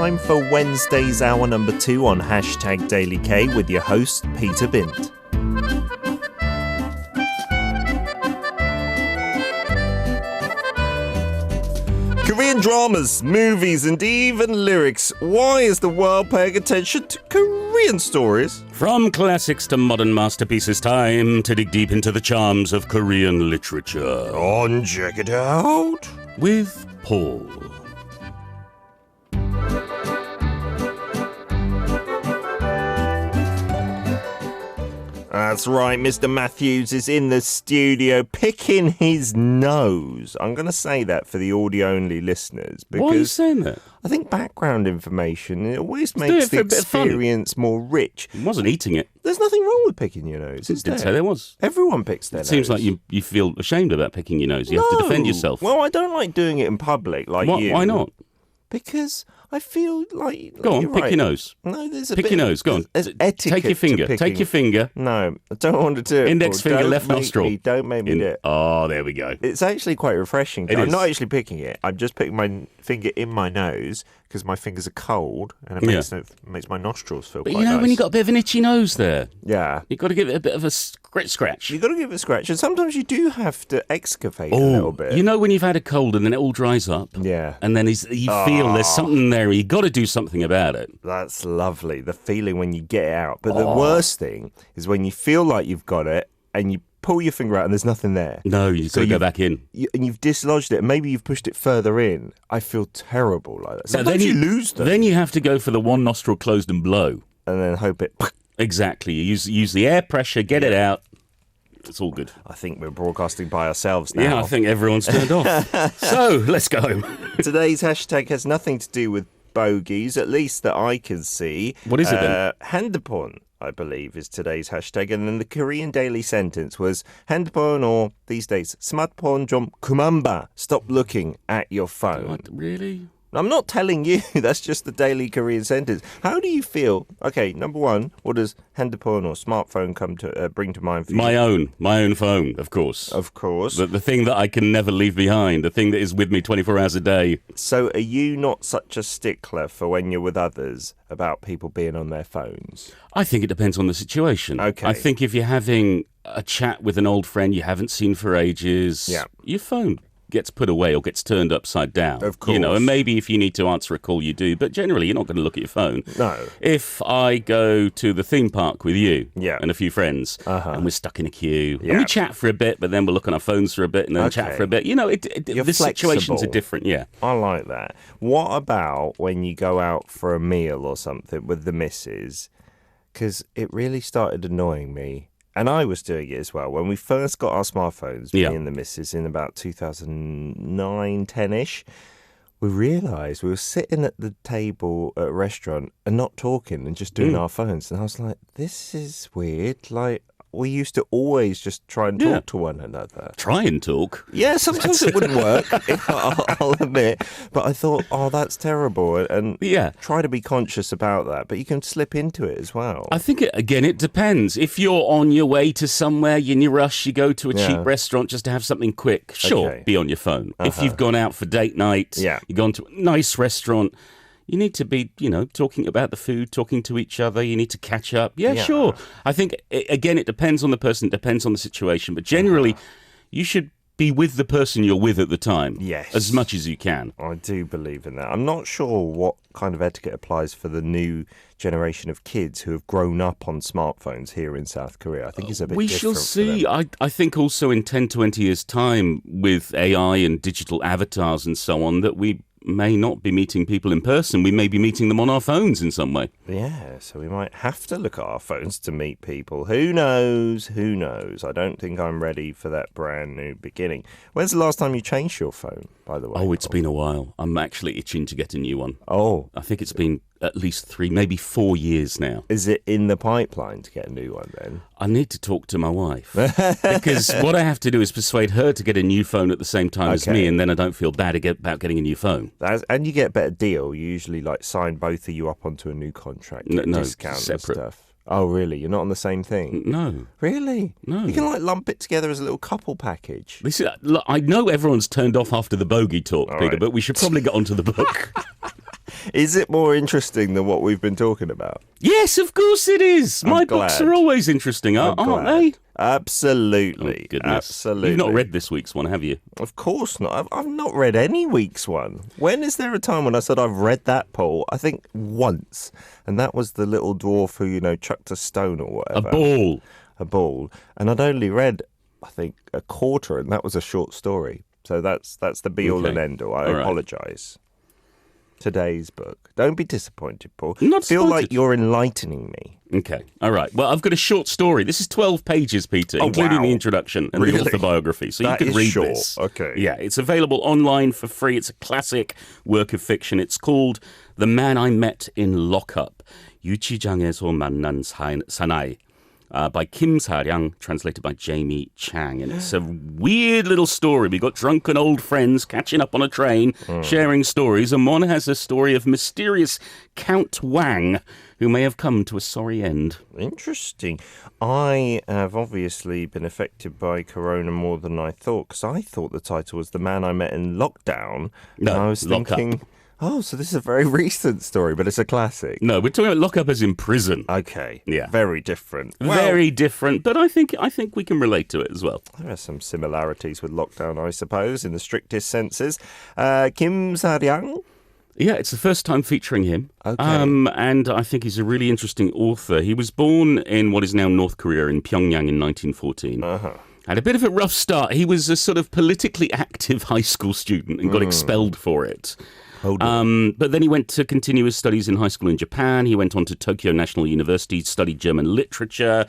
time for Wednesday's hour number 2 on Hashtag Daily K with your host, Peter Bint. Korean dramas, movies, and even lyrics. Why is the world paying attention to Korean stories? From classics to modern masterpieces, time to dig deep into the charms of Korean literature. On Check It Out with Paul. That's right, Mr. Matthews is in the studio picking his nose. I'm going to say that for the audio-only listeners. Because why are you saying that? I think background information, it always makes the experience more rich. He wasn't eating it. There's nothing wrong with picking your nose, is there? I did say there was. Everyone picks their nose. It seems like you feel ashamed about picking your nose. You have to defend yourself. Well, I don't like doing it in public like you. Why not? Because I feel like... Go on, pick your nose. No, there's a pick bit... your nose, go on. Etiquette Take your finger. Take your finger. No, I don't want to do it. Index finger, left nostril. Don't make me do it. Oh, there we go. It's actually quite refreshing. I'm not actually picking it. I'm just putting my finger in my nose because my fingers are cold and it makes my nostrils feel quite nice. When you've got a bit of an itchy nose there. Yeah. You've got to give it a bit of a scratch. You've got to give it a scratch. And sometimes you do have to excavate a little bit. You know when you've had a cold and then it all dries up? Yeah. And then you feel there's something there. You've got to do something about it. That's lovely. The feeling when you get it out. But the worst thing is when you feel like you've got it and you pull your finger out and there's nothing there. No, you've got to go back in. And you've dislodged it and maybe you've pushed it further in. I feel terrible like that. Sometimes you lose them. Then you have to go for the one nostril closed and blow. And then hope it... Exactly. You use the air pressure, get it out. It's all good. I think we're broadcasting by ourselves now. Yeah, I think everyone's turned off. So, let's go. Today's hashtag has nothing to do with bogies, at least that I can see. What is it then? Handapon, I believe, is today's hashtag. And then the Korean daily sentence was handapon, or these days, smartphone 좀 그만 봐. Stop looking at your phone. What, really? I'm not telling you. That's just the daily Korean sentence. How do you feel? Okay, number one, what does handapon or smartphone come to bring to mind for you? My own phone, of course. Of course. The thing that I can never leave behind, the thing that is with me 24 hours a day. So are you not such a stickler for when you're with others about people being on their phones? I think it depends on the situation. Okay. I think if you're having a chat with an old friend you haven't seen for ages, your phone gets put away or gets turned upside down. Of course. And maybe if you need to answer a call, you do. But generally, you're not going to look at your phone. No. If I go to the theme park with you and a few friends, and we're stuck in a queue, and we chat for a bit, but then we'll look on our phones for a bit and then chat for a bit. The situations are different, I like that. What about when you go out for a meal or something with the missus? Because it really started annoying me. And I was doing it as well. When we first got our smartphones, me and the missus, in about 2009, 10-ish, we realised we were sitting at the table at a restaurant and not talking and just doing our phones. And I was like, this is weird. Like, we used to always just try and talk to one another. Try and talk? Yeah, sometimes it wouldn't work, I'll admit. But I thought, that's terrible. And try to be conscious about that. But you can slip into it as well. I think, it depends. If you're on your way to somewhere, you're in a rush, you go to a cheap restaurant just to have something quick, be on your phone. If you've gone out for date night, you've gone to a nice restaurant, you need to be, talking about the food, talking to each other. You need to catch up. Yeah, sure. I think, again, it depends on the person. It depends on the situation. But generally, you should be with the person you're with at the time. Yes. As much as you can. I do believe in that. I'm not sure what kind of etiquette applies for the new generation of kids who have grown up on smartphones here in South Korea. I think it's a bit different. We shall see. I think also in 10, 20 years' time, with AI and digital avatars and so on, that we may not be meeting people in person. We may be meeting them on our phones in some way. Yeah, so we might have to look at our phones to meet people. Who knows? Who knows? I don't think I'm ready for that brand new beginning. When's the last time you changed your phone, by the way? Oh, it's been a while. I'm actually itching to get a new one. Oh. I think it's been at least 3, maybe 4 years now. Is it in the pipeline to get a new one then? I need to talk to my wife. Because what I have to do is persuade her to get a new phone at the same time as me, and then I don't feel bad about getting a new phone. And you get a better deal. You usually sign both of you up onto a new contract. No, discount separate. And stuff. Oh, really? You're not on the same thing? No. Really? No. You can lump it together as a little couple package. I know everyone's turned off after the bogey talk, Peter, but we should probably get onto the book. Is it more interesting than what we've been talking about? Yes, of course it is. My books are always interesting, aren't they? Absolutely. Oh, goodness. Absolutely. You've not read this week's one, have you? Of course not. I've not read any week's one. When is there a time when I said I've read that, Paul? I think once. And that was the little dwarf who, chucked a stone or whatever. A ball. And I'd only read, I think, a quarter, and that was a short story. So that's the be-all and end-all. I apologise. Today's book. Don't be disappointed, Paul. Not feel like you're enlightening me. Okay. All right. Well, I've got a short story. This is 12 pages, Peter, including the introduction and the author biography. So you can read this. Okay. Yeah, it's available online for free. It's a classic work of fiction. It's called The Man I Met in Lockup. 유치장에서 만난 사나이. By Kim Sa-ryang, translated by Jamie Chang. And it's a weird little story. We got drunken old friends catching up on a train, sharing stories, and one has a story of mysterious Count Wang, who may have come to a sorry end. Interesting. I have obviously been affected by Corona more than I thought, because I thought the title was The Man I Met in Lockdown. No, and I was thinking... Oh, so this is a very recent story, but it's a classic. No, we're talking about lockup as in prison. Okay. Yeah. Very different. Very different, but I think we can relate to it as well. There are some similarities with lockdown, I suppose, in the strictest senses. Kim Sa-ryang? Yeah, it's the first time featuring him. Okay. And I think he's a really interesting author. He was born in what is now North Korea, in Pyongyang in 1914. Had a bit of a rough start. He was a sort of politically active high school student and got expelled for it. But then he went to continue his studies in high school in Japan. He went on to Tokyo National University, studied German literature.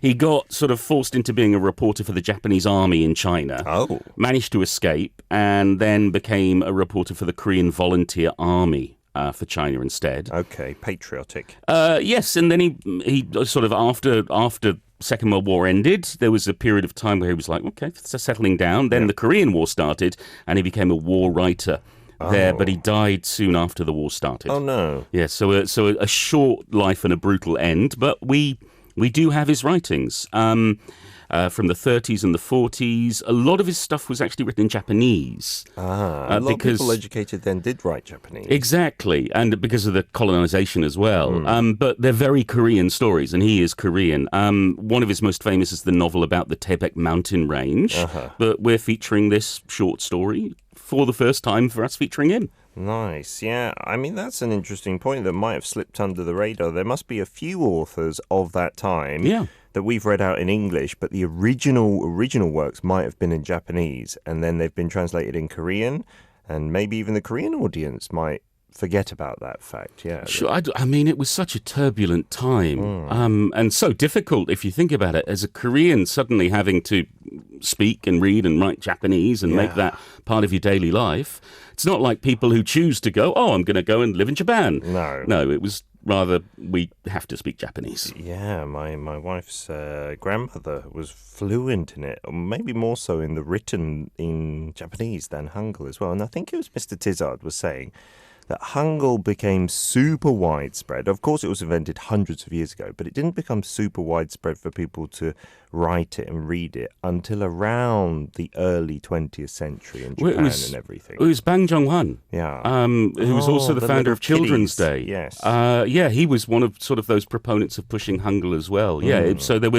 He got sort of forced into being a reporter for the Japanese army in China. Managed to escape and then became a reporter for the Korean Volunteer Army. For China instead. Okay, patriotic. Yes, and then he sort of after Second World War ended, there was a period of time where he was like, okay, so settling down. Then the Korean War started, and he became a war writer. There, but he died soon after the war started. Oh no! Yeah, so a short life and a brutal end. But we do have his writings from the 30s and the 40s. A lot of his stuff was actually written in Japanese. A lot of people educated then did write Japanese. Exactly, and because of the colonization as well. But they're very Korean stories, and he is Korean. One of his most famous is the novel about the Taebaek mountain range. But we're featuring this short story for the first time for us featuring him. Nice, yeah. I mean, that's an interesting point that might have slipped under the radar. There must be a few authors of that time that we've read out in English, but the original works might have been in Japanese, and then they've been translated in Korean, and maybe even the Korean audience might forget about that fact, yeah. Sure, I mean, it was such a turbulent time, and so difficult if you think about it. As a Korean, suddenly having to speak and read and write Japanese and make that part of your daily life. It's not like people who choose to go, I'm going to go and live in Japan. No, it was rather we have to speak Japanese. Yeah, my wife's grandmother was fluent in it, or maybe more so in the written in Japanese than Hangul as well. And I think it was Mr. Tizard was saying that Hangul became super widespread. Of course, it was invented hundreds of years ago, but it didn't become super widespread for people to write it and read it until around the early 20th century in Japan and everything. It was Bang Jong-hwan, who was also the founder of Children's Day. Yes. He was one of sort of those proponents of pushing Hangul as well. Yeah, so there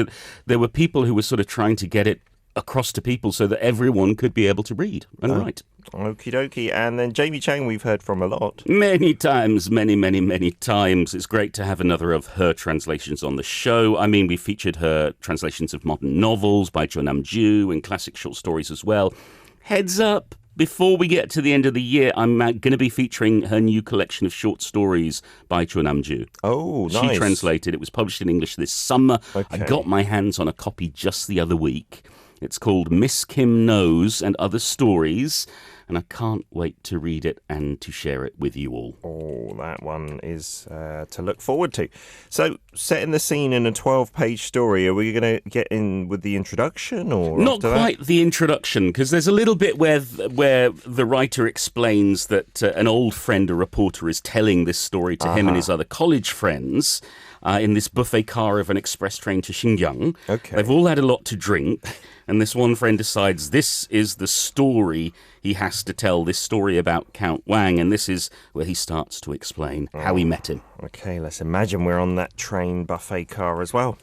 were people who were sort of trying to get it across to people so that everyone could be able to read and write. Okie dokie. And then Jamie Chang we've heard from a lot. Many times, many times. It's great to have another of her translations on the show. I mean, we featured her translations of modern novels by Jo Nam-ju and classic short stories as well. Heads up, before we get to the end of the year, I'm going to be featuring her new collection of short stories by Jo Nam-ju. Oh, nice. She translated. It was published in English this summer. I got my hands on a copy just the other week. It's called Miss Kim Knows and Other Stories, and I can't wait to read it and to share it with you all. Oh, that one is to look forward to. So, setting the scene in a 12-page story, are we going to get in with the introduction? Or not quite the introduction, because there's a little bit where the writer explains that an old friend, a reporter, is telling this story to him and his other college friends. in this buffet car of an express train to Xinjiang. Okay. They've all had a lot to drink, and this one friend decides this is the story he has to tell, this story about Count Wang, and this is where he starts to explain how he met him. Okay, let's imagine we're on that train buffet car as well.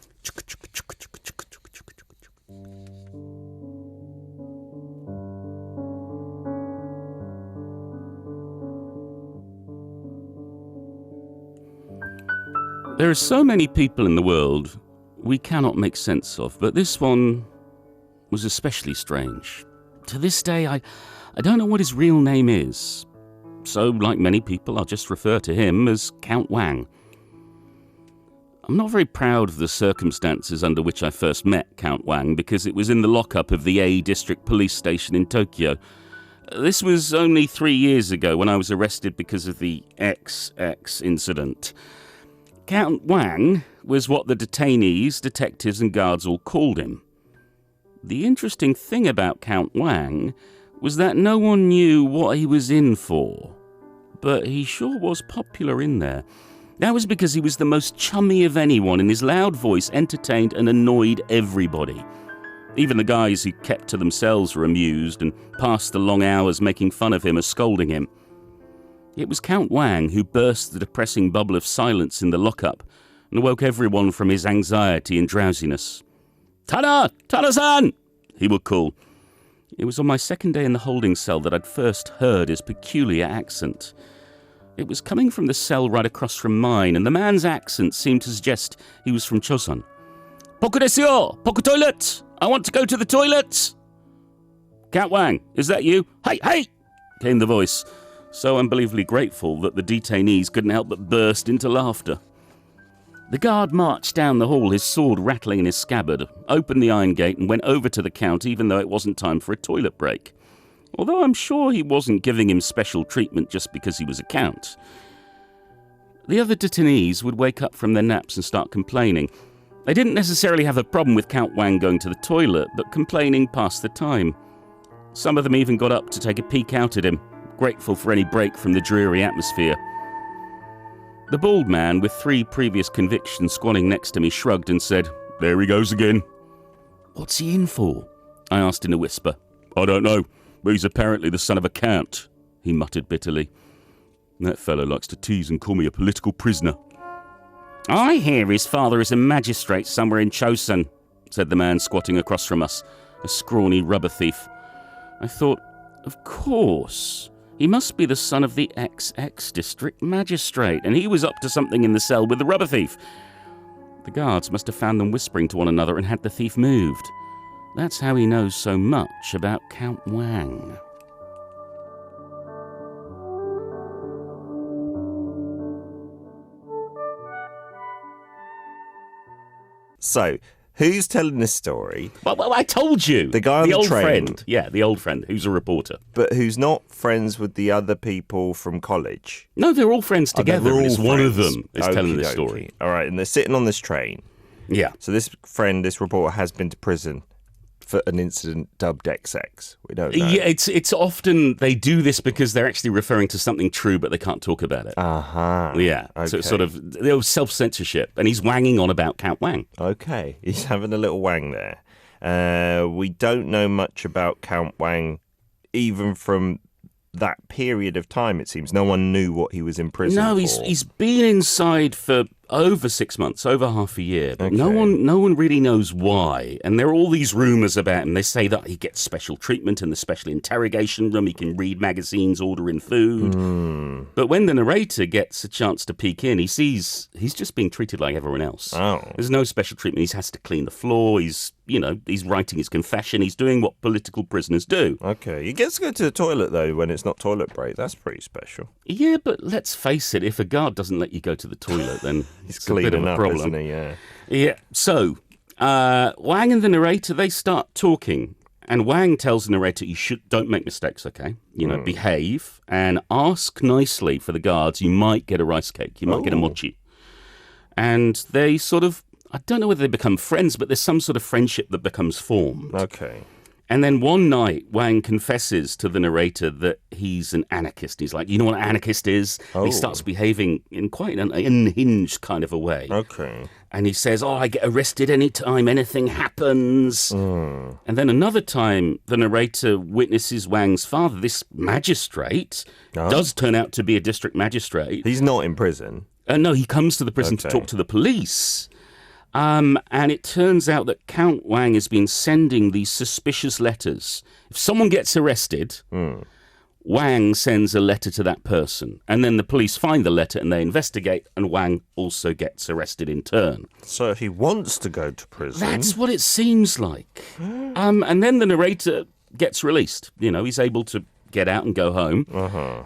There are so many people in the world we cannot make sense of, but this one was especially strange. To this day, I don't know what his real name is. So, like many people, I'll just refer to him as Count Wang. I'm not very proud of the circumstances under which I first met Count Wang, because it was in the lockup of the A District Police Station in Tokyo. This was only 3 years ago when I was arrested because of the XX incident. Count Wang was what the detainees, detectives and guards all called him. The interesting thing about Count Wang was that no one knew what he was in for, but he sure was popular in there. That was because he was the most chummy of anyone, and his loud voice entertained and annoyed everybody. Even the guys who kept to themselves were amused and passed the long hours making fun of him or scolding him. It was Count Wang who burst the depressing bubble of silence in the lockup and awoke everyone from his anxiety and drowsiness. Tana-san, he would call. It was on my second day in the holding cell that I'd first heard his peculiar accent. It was coming from the cell right across from mine, and the man's accent seemed to suggest he was from Joseon. Poku desu yo! Poku toilet! I want to go to the toilet! Count Wang, is that you? Hey! Came the voice, so unbelievably grateful that the detainees couldn't help but burst into laughter. The guard marched down the hall, his sword rattling in his scabbard, opened the iron gate and went over to the Count even though it wasn't time for a toilet break. Although I'm sure he wasn't giving him special treatment just because he was a Count. The other detainees would wake up from their naps and start complaining. They didn't necessarily have a problem with Count Wang going to the toilet, but complaining passed the time. Some of them even got up to take a peek out at him, grateful for any break from the dreary atmosphere. The bald man, with 3 previous convictions squatting next to me, shrugged and said, "There he goes again." "What's he in for?" I asked in a whisper. "I don't know, but he's apparently the son of a Count," he muttered bitterly. "That fellow likes to tease and call me a political prisoner." "I hear his father is a magistrate somewhere in Joseon," said the man squatting across from us, a scrawny rubber thief. I thought, of course. He must be the son of the XX district magistrate, and he was up to something in the cell with the rubber thief. The guards must have found them whispering to one another and had the thief moved. That's how he knows so much about Count Wang. So, who's telling this story? Well, I told you. The guy on the old train. Friend. Yeah, the old friend who's a reporter. But who's not friends with the other people from college? No, they're all friends together. All it's friends. one of them is telling this story. All right, and they're sitting on this train. Yeah. So this friend, this reporter, has been to prison for an incident dubbed XX. We don't know. Yeah, it's often they do this because they're actually referring to something true, but they can't talk about it. Uh-huh. Yeah. Okay. So it's sort of self-censorship, and he's wanging on about Count Wang. Okay, he's having a little wang there. We don't know much about Count Wang, even from that period of time, it seems. No one knew what he was in prison for. No, he's been inside for over 6 months, over half a year. But Okay. no one really knows why. And there are all these rumours about him. They say that he gets special treatment in the special interrogation room. He can read magazines, order in food. But when the narrator gets a chance to peek in, he sees he's just being treated like everyone else. Oh. There's no special treatment. He has to clean the floor. He's writing his confession. He's doing what political prisoners do. Okay. He gets to go to the toilet, though, when it's not toilet break. That's pretty special. Yeah, but let's face it, if a guard doesn't let you go to the toilet, then He's it's a bit of cleaning a up, problem. isn't he? Yeah. Yeah, so Wang and the narrator, they start talking. And Wang tells the narrator, don't make mistakes, okay? Behave and ask nicely for the guards. You might get a rice cake. You might get a mochi. And they sort of, I don't know whether they become friends, but there's some sort of friendship that becomes formed. Okay. And then one night, Wang confesses to the narrator that he's an anarchist. He's like, you know what an anarchist is? And he starts behaving in quite an unhinged kind of a way. Okay. And he says, I get arrested anytime anything happens. And then another time, the narrator witnesses Wang's father, this magistrate, does turn out to be a district magistrate. He's not in prison. No, he comes to the prison to talk to the police. And it turns out that Count Wang has been sending these suspicious letters. If someone gets arrested, Wang sends a letter to that person. And then the police find the letter and they investigate, and Wang also gets arrested in turn. So he wants to go to prison. That's what it seems like. And then the narrator gets released. You know, he's able to get out and go home.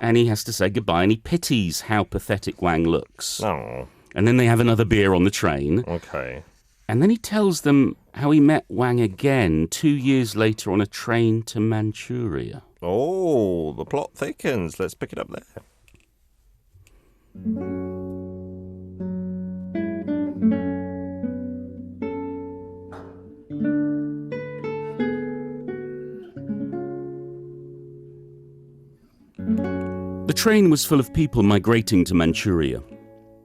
And he has to say goodbye, and he pities how pathetic Wang looks. Oh. And then they have another beer on the train. Okay. And then he tells them how he met Wang again 2 years later on a train to Manchuria. Oh, the plot thickens. Let's pick it up there. The train was full of people migrating to Manchuria.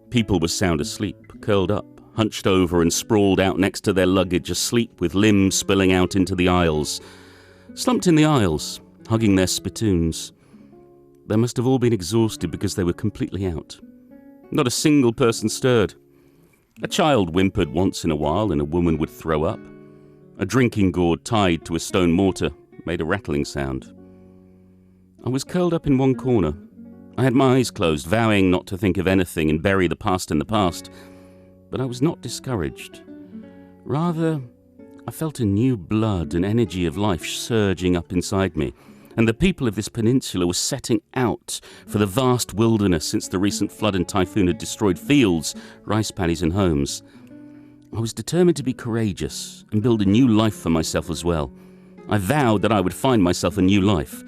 People were sound asleep, curled up, hunched over and sprawled out next to their luggage, asleep with limbs spilling out into the aisles. Slumped in the aisles, hugging their spittoons. They must have all been exhausted because they were completely out. Not a single person stirred. A child whimpered once in a while and a woman would throw up. A drinking gourd tied to a stone mortar made a rattling sound. I was curled up in one corner. I had my eyes closed, vowing not to think of anything and bury the past in the past. But I was not discouraged. Rather, I felt a new blood and energy of life surging up inside me, and the people of this peninsula were setting out for the vast wilderness since the recent flood and typhoon had destroyed fields, rice paddies and homes. I was determined to be courageous and build a new life for myself as well. I vowed that I would find myself a new life.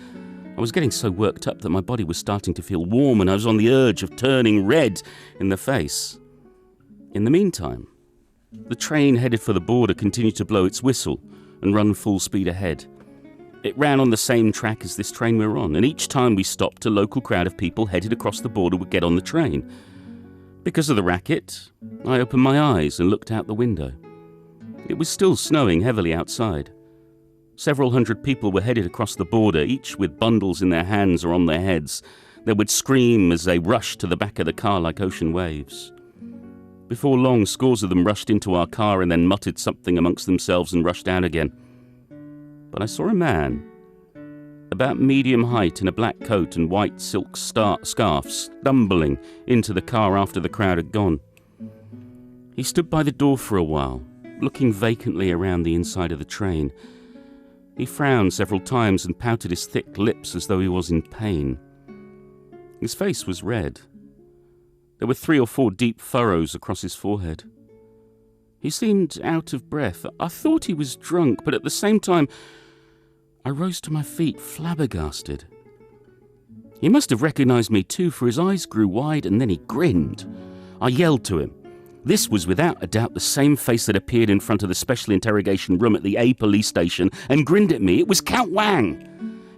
I was getting so worked up that my body was starting to feel warm and I was on the urge of turning red in the face. In the meantime, the train headed for the border continued to blow its whistle and run full speed ahead. It ran on the same track as this train we were on, and each time we stopped, a local crowd of people headed across the border would get on the train. Because of the racket, I opened my eyes and looked out the window. It was still snowing heavily outside. Several hundred people were headed across the border, each with bundles in their hands or on their heads. They would scream as they rushed to the back of the car like ocean waves. Before long, scores of them rushed into our car and then muttered something amongst themselves and rushed out again. But I saw a man, about medium height in a black coat and white silk scarf, stumbling into the car after the crowd had gone. He stood by the door for a while, looking vacantly around the inside of the train. He frowned several times and pouted his thick lips as though he was in pain. His face was red. There were 3 or 4 deep furrows across his forehead. He seemed out of breath. I thought he was drunk, but at the same time, I rose to my feet, flabbergasted. He must have recognized me too, for his eyes grew wide and then he grinned. I yelled to him. This was without a doubt the same face that appeared in front of the special interrogation room at the A police station and grinned at me. It was Count Wang.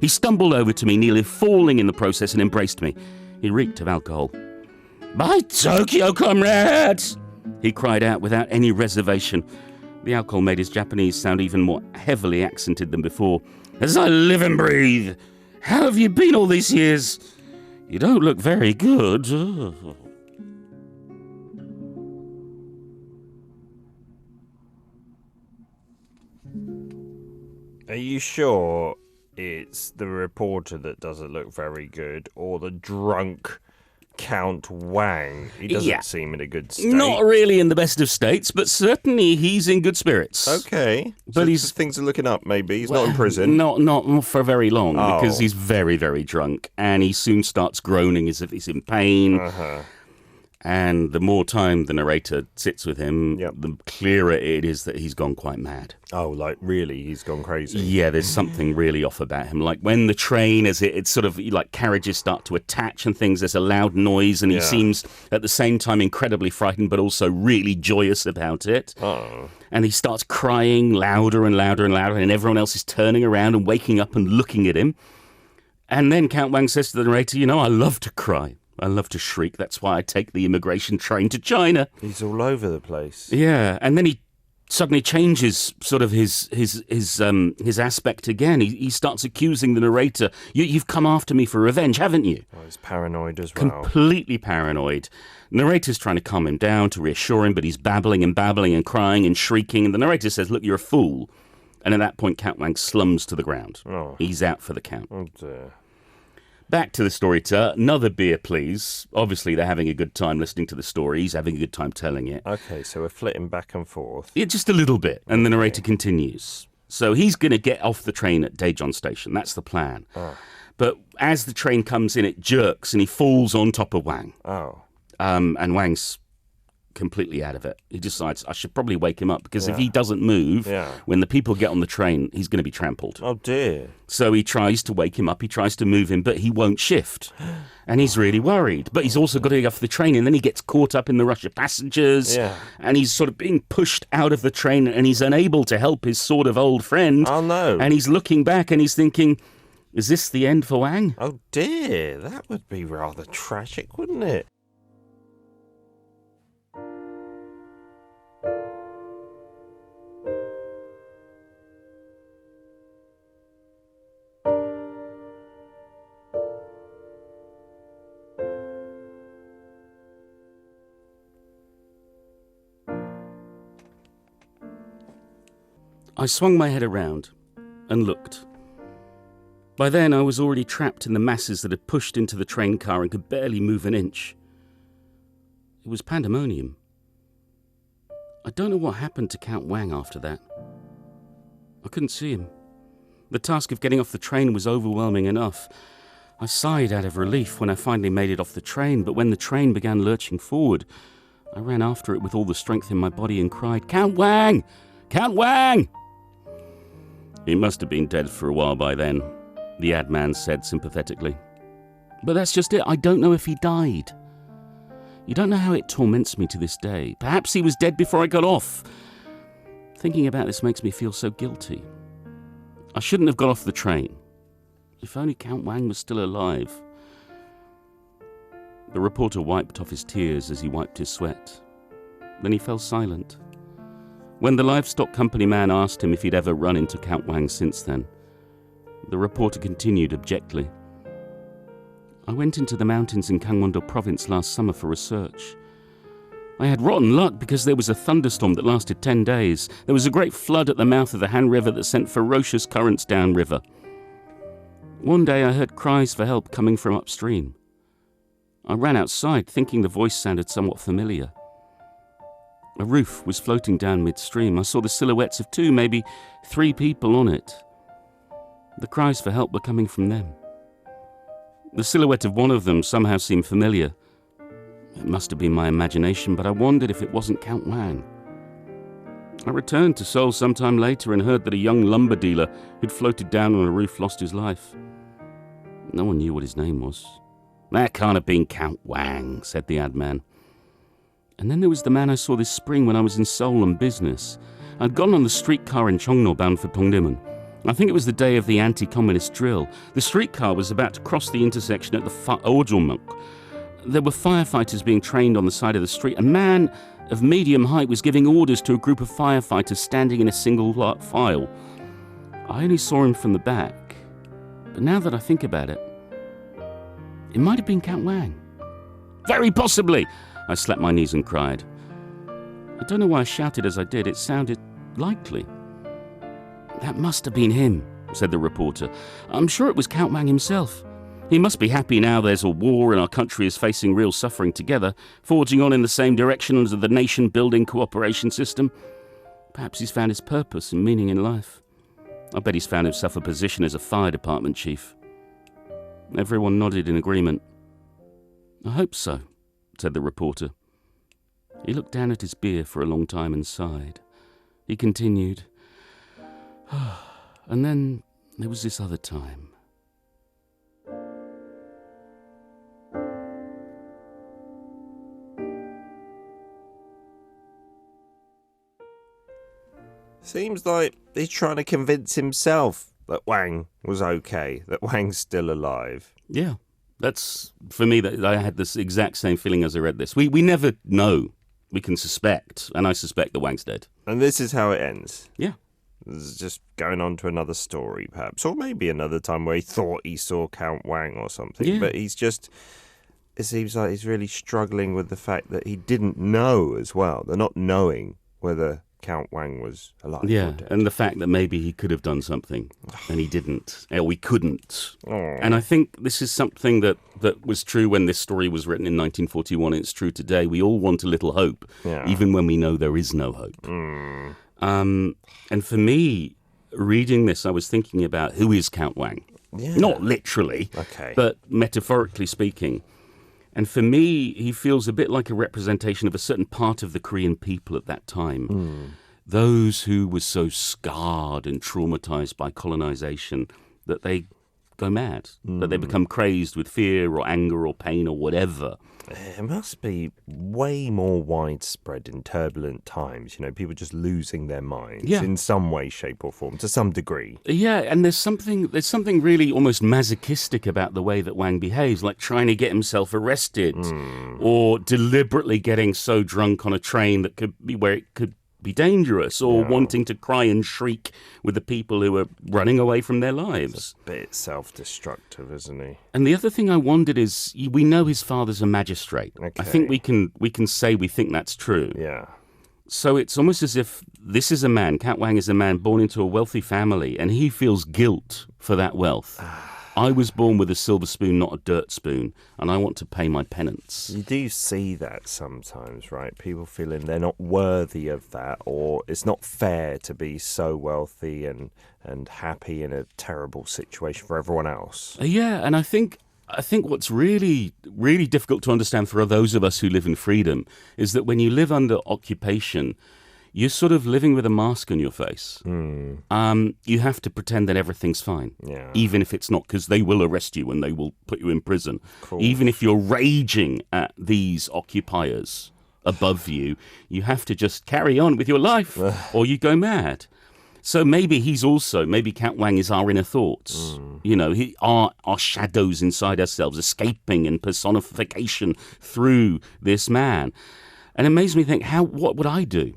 He stumbled over to me, nearly falling in the process, and embraced me. He reeked of alcohol. "By Tokyo, comrades!" he cried out without any reservation. The alcohol made his Japanese sound even more heavily accented than before. "As I live and breathe, how have you been all these years? You don't look very good." Are you sure it's the reporter that doesn't look very good, or the drunk Count Wang? He doesn't seem in a good state. Not really in the best of states, but certainly he's in good spirits. Okay. But so things are looking up, maybe. He's not in prison. Not for very long, because he's very, very drunk, and he soon starts groaning as if he's in pain. And the more time the narrator sits with him, the clearer it is that he's gone quite mad. Oh, like really, he's gone crazy. Yeah, there's something really off about him. Like when the train, as it's sort of like carriages start to attach and things, there's a loud noise, and he seems at the same time incredibly frightened, but also really joyous about it. Oh. And he starts crying louder and louder and louder, and everyone else is turning around and waking up and looking at him. And then Count Wang says to the narrator, I love to cry. I love to shriek. That's why I take the immigration train to China. He's all over the place. Yeah, and then he suddenly changes sort of his aspect again. He starts accusing the narrator. You've come after me for revenge, haven't you? Oh, he's paranoid as well. Completely paranoid. Narrator's trying to calm him down, to reassure him, but he's babbling and crying and shrieking. And the narrator says, look, you're a fool. And at that point, Count Wang slums to the ground. Oh. He's out for the count. Oh, dear. Back to the storyteller. Another beer, please. Obviously, they're having a good time listening to the story. He's having a good time telling it. Okay, so we're flitting back and forth. Yeah, just a little bit. And the narrator continues. So he's going to get off the train at Daejeon Station. That's the plan. Oh. But as the train comes in, it jerks and he falls on top of Wang. Oh. And Wang's completely out of it. He decides, I should probably wake him up, because if he doesn't move, when the people get on the train, he's going to be trampled. Oh, dear. So he tries to wake him up, he tries to move him, but he won't shift. And he's really worried. But he's also got to get off the train, and then he gets caught up in the rush of passengers, and he's sort of being pushed out of the train, and he's unable to help his sort of old friend. Oh, no. And he's looking back, and he's thinking, is this the end for Wang? Oh, dear. That would be rather tragic, wouldn't it? I swung my head around and looked. By then I was already trapped in the masses that had pushed into the train car and could barely move an inch. It was pandemonium. I don't know what happened to Count Wang after that. I couldn't see him. The task of getting off the train was overwhelming enough. I sighed out of relief when I finally made it off the train, but when the train began lurching forward, I ran after it with all the strength in my body and cried, Count Wang! Count Wang! He must have been dead for a while by then, the ad man said sympathetically. But that's just it. I don't know if he died. You don't know how it torments me to this day. Perhaps he was dead before I got off. Thinking about this makes me feel so guilty. I shouldn't have got off the train. If only Count Wang was still alive. The reporter wiped off his tears as he wiped his sweat. Then he fell silent. When the livestock company man asked him if he'd ever run into Count Wang since then, the reporter continued abjectly. I went into the mountains in Gangwon-do province last summer for research. I had rotten luck because there was a thunderstorm that lasted 10 days. There was a great flood at the mouth of the Han River that sent ferocious currents downriver. One day I heard cries for help coming from upstream. I ran outside thinking the voice sounded somewhat familiar. A roof was floating down midstream. I saw the silhouettes of 2, maybe 3 people on it. The cries for help were coming from them. The silhouette of one of them somehow seemed familiar. It must have been my imagination, but I wondered if it wasn't Count Wang. I returned to Seoul sometime later and heard that a young lumber dealer who'd floated down on a roof lost his life. No one knew what his name was. That can't have been Count Wang, said the ad man. And then there was the man I saw this spring when I was in Seoul on business. I'd gone on the streetcar in Cheongno bound for Dongdaemun. I think it was the day of the anti-communist drill. The streetcar was about to cross the intersection at the Ojulmuk. There were firefighters being trained on the side of the street. A man of medium height was giving orders to a group of firefighters standing in a single file. I only saw him from the back. But now that I think about it, it might have been Count Wang. Very possibly! I slapped my knees and cried. I don't know why I shouted as I did. It sounded likely. That must have been him, said the reporter. I'm sure it was Count Wang himself. He must be happy now there's a war and our country is facing real suffering together, forging on in the same direction as the nation-building cooperation system. Perhaps he's found his purpose and meaning in life. I bet he's found himself a position as a fire department chief. Everyone nodded in agreement. I hope so, said the reporter. He looked down at his beer for a long time and sighed. He continued, and then there was this other time. Seems like he's trying to convince himself that Wang was okay, that Wang's still alive. Yeah, that's, for me, that I had this exact same feeling as I read this. We never know. We can suspect, and I suspect that Wang's dead. And this is how it ends. Yeah. This is just going on to another story, perhaps. Or maybe another time where he thought he saw Count Wang or something. Yeah. But he's just... It seems like he's really struggling with the fact that he didn't know as well. They're not knowing whether Count Wang was alive or dead. And the fact that maybe he could have done something and he didn't, or we couldn't. Oh. And I think this is something that was true when this story was written in 1941, and it's true today. We all want a little hope, even when we know there is no hope. And for me, reading this, I was thinking about who is Count Wang? Yeah. Not literally, but metaphorically speaking. And for me, he feels a bit like a representation of a certain part of the Korean people at that time. Those who were so scarred and traumatized by colonization that they go mad, that they become crazed with fear or anger or pain or whatever. It must be way more widespread in turbulent times. You know, people just losing their minds in some way, shape, or form, to some degree. Yeah, and there's something really almost masochistic about the way that Wang behaves, like trying to get himself arrested or deliberately getting so drunk on a train that could be where it could be dangerous, or wanting to cry and shriek with the people who are running away from their lives. It's a bit self-destructive, isn't he? And the other thing I wondered is, we know his father's a magistrate. Okay. I think we can say we think that's true. Yeah. So it's almost as if this is a man, Count Wang is a man born into a wealthy family, and he feels guilt for that wealth. I was born with a silver spoon, not a dirt spoon, and I want to pay my penance. You do see that sometimes, right? People feeling they're not worthy of that, or it's not fair to be so wealthy and happy in a terrible situation for everyone else. Yeah, and I think what's really, really difficult to understand for those of us who live in freedom is that when you live under occupation, you're sort of living with a mask on your face. You have to pretend that everything's fine, even if it's not, because they will arrest you and they will put you in prison. Even if you're raging at these occupiers above you, you have to just carry on with your life or you go mad. So maybe Count Wang is our inner thoughts. You know, our shadows inside ourselves, escaping and personification through this man. And it makes me think, what would I do?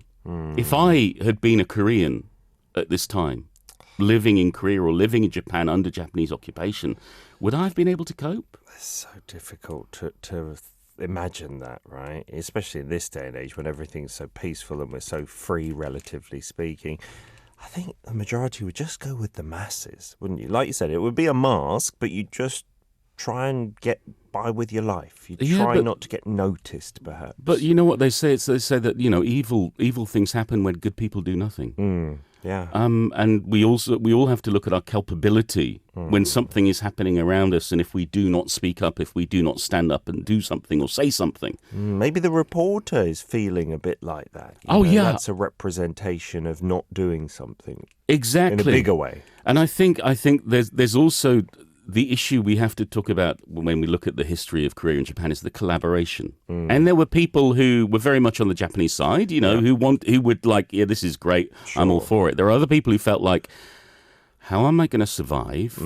If I had been a Korean at this time, living in Korea or living in Japan under Japanese occupation, would I have been able to cope? It's so difficult to imagine that, right? Especially in this day and age when everything's so peaceful and we're so free, relatively speaking. I think the majority would just go with the masses, wouldn't you? Like you said, it would be a mask, but you'd just try and get by with your life. You try not to get noticed, perhaps. But you know what they say? They say that, you know, evil things happen when good people do nothing. And we all have to look at our culpability when something is happening around us, and if we do not speak up, if we do not stand up and do something or say something. Maybe the reporter is feeling a bit like that. That's a representation of not doing something. Exactly. In a bigger way. And I think there's also the issue we have to talk about when we look at the history of Korea and Japan is the collaboration. And there were people who were very much on the Japanese side, you know, who would like, this is great, I'm all for it. There are other people who felt like, how am I going to survive?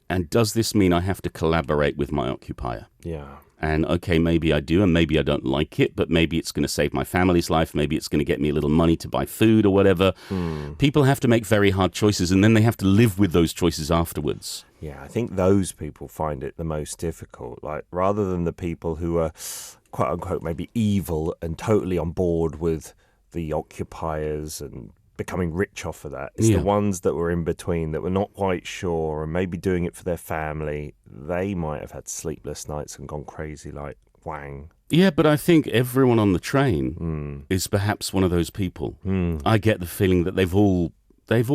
And does this mean I have to collaborate with my occupier? Yeah. And okay, maybe I do, and maybe I don't like it, but maybe it's going to save my family's life. Maybe it's going to get me a little money to buy food or whatever. People have to make very hard choices, and then they have to live with those choices afterwards. Yeah, I think those people find it the most difficult. Like, rather than the people who are, quote unquote, maybe evil and totally on board with the occupiers and becoming rich off of that. It's the ones that were in between that were not quite sure and maybe doing it for their family. They might have had sleepless nights and gone crazy like Wang. Yeah, but I think everyone on the train is perhaps one of those people. I get the feeling that they've all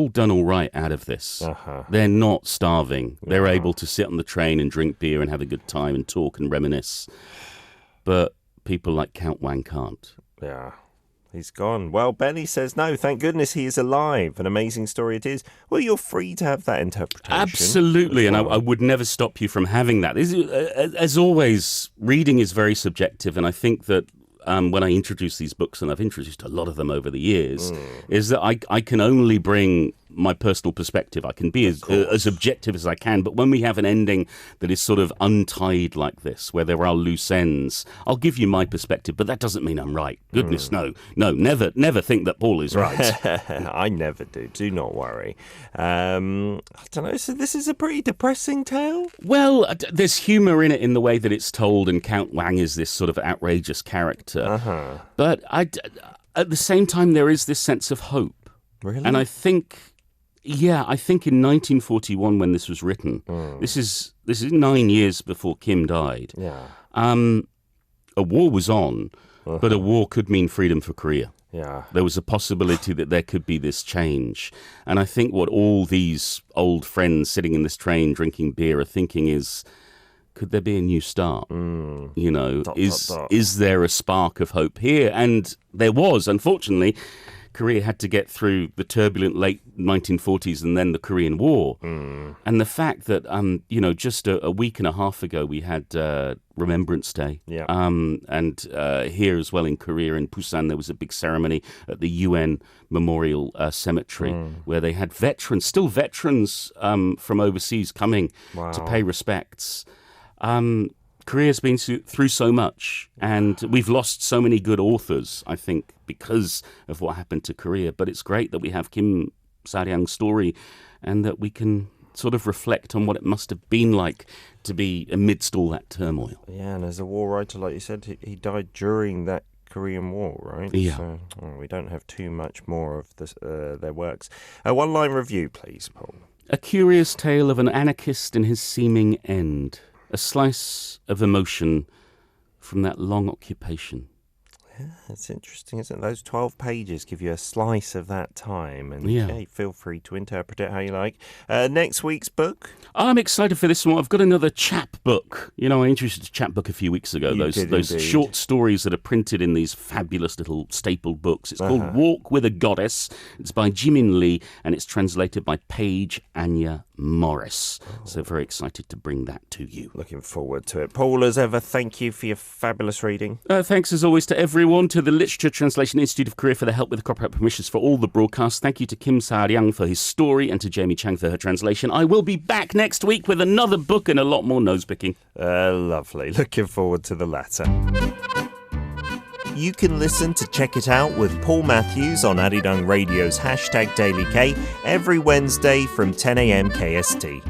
done all right out of this. They're not starving. They're able to sit on the train and drink beer and have a good time and talk and reminisce. But people like Count Wang can't. Yeah. He's gone. Well, Benny says, no, thank goodness he is alive. An amazing story it is. Well, you're free to have that interpretation. Absolutely, well. And I would never stop you from having that. As always, reading is very subjective, and I think that when I introduce these books, and I've introduced a lot of them over the years, is that I can only bring my personal perspective. I can be as objective as I can, but when we have an ending that is sort of untied like this, where there are loose ends, I'll give you my perspective, but that doesn't mean I'm right. Goodness, no, never think that Paul is right. I never do. Do not worry. I don't know. So this is a pretty depressing tale? Well, there's humour in it in the way that it's told, and Count Wang is this sort of outrageous character. But at the same time, there is this sense of hope. Really? And I think in 1941 when this was written, this is 9 years before Kim died. Yeah. A war was on, but a war could mean freedom for Korea. Yeah. There was a possibility that there could be this change. And I think what all these old friends sitting in this train drinking beer are thinking is, could there be a new start? You know, is there a spark of hope here? And there was, unfortunately. Korea had to get through the turbulent late 1940s and then the Korean War. And the fact that, just a week and a half ago, we had Remembrance Day. Yeah. And here as well in Korea, in Busan, there was a big ceremony at the UN Memorial Cemetery where they had veterans from overseas coming to pay respects. Korea's been through so much, and we've lost so many good authors, I think, because of what happened to Korea. But it's great that we have Kim Sa-ryang's story and that we can sort of reflect on what it must have been like to be amidst all that turmoil. Yeah, and as a war writer, like you said, he died during that Korean War, right? Yeah. So we don't have too much more of their works. A one-line review, please, Paul. A curious tale of an anarchist and his seeming end. A slice of emotion from that long occupation. Yeah, it's interesting, isn't it? Those 12 pages give you a slice of that time. And feel free to interpret it how you like. Next week's book? I'm excited for this one. I've got another chapbook. You know, I introduced a chapbook a few weeks ago. Those short stories that are printed in these fabulous little staple books. It's called Walk with a Goddess. It's by Jimin Lee, and it's translated by Paige Anya Morris. So very excited to bring that to you. Looking forward to it. Paul, as ever, thank you for your fabulous reading. Thanks as always to everyone, to the Literature Translation Institute of Korea for the help with the copyright permissions for all the broadcasts. Thank you to Kim Sa-ryang for his story and to Jamie Chang for her translation. I will be back next week with another book and a lot more nose-picking. Lovely. Looking forward to the latter. You can listen to Check It Out with Paul Matthews on Arirang Radio's #DailyK every Wednesday from 10 a.m. KST.